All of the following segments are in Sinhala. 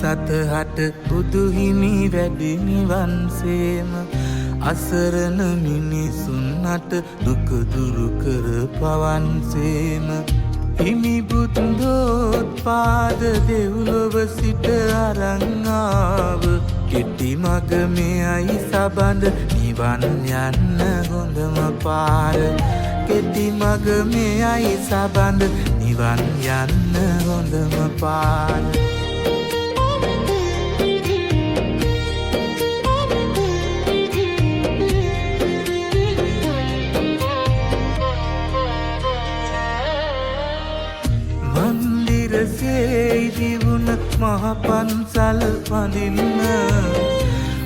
සතහට බුදු හිමි වැඩි නිවන් සේම අසරණ මිනිසුන්ට දුක දුරු කර පවන් සේම හිමි බුද්ධෝත්පාද දෙව්ලොව සිට අරන් ආව කෙටි මග මෙයයි සබඳ නිවන් යන්න හොඳම පාර කෙටි මග මෙයයි සබඳ නිවන් යන්න හොඳම පාර දිවුන මහ පන්සල් පඳින්න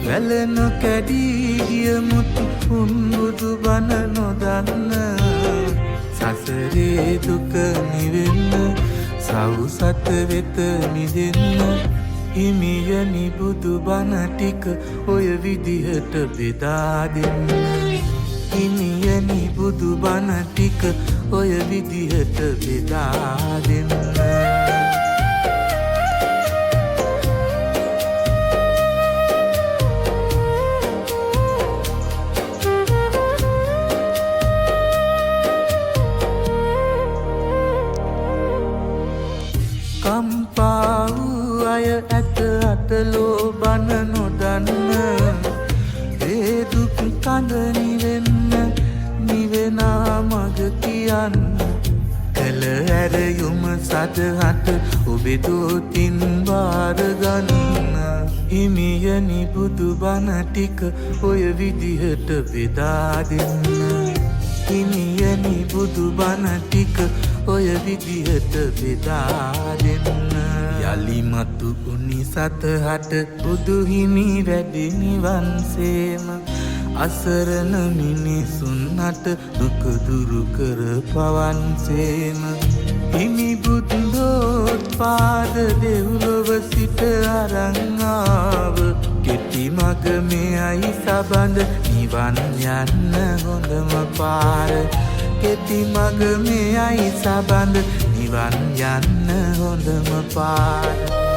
වැලන කැඩී ගිය මුතු පුන්බුදු බණ නොදන්න සසරේ දුක නිවෙන්න සවුසත වෙත මිදෙන්න හිමියනි බුදු බණ ටික ඔය විදිහට බෙදා දෙන්න හිමියනි බුදු බණ ටික ඔය විදිහට බෙදා දෙන්න කම්පා වූ අය ඇත අතලෝ බණ නොදන්න ඒ දුක් කඳ නිවෙන්න නිවෙනා මග කියන්න කළ ඇරයුම සදහට ඔබේ දෝතින් බාර ගන්න හිමියනි බුදු බණ ටික ඔය විදිහට බෙදා දෙන්න හිමියනි බුදු බණ ටික ඔය විදිහට බෙදා දෙන්න යලි මතු උනි සතහට බුදු හිමි වැඩි නිවන් සේම අසරණ මිනිසුන්ට දුක දුරු කර පවන් සේම හිමි බුද්ධෝත්පාද දෙව්ලොව සිට අරන් ආව කෙටි මග මෙයයි සබඳ නිවන් යන්න හොඳම පාර කෙටි මග මෙයයි සබඳ නිවන් යන්න හොඳම පාර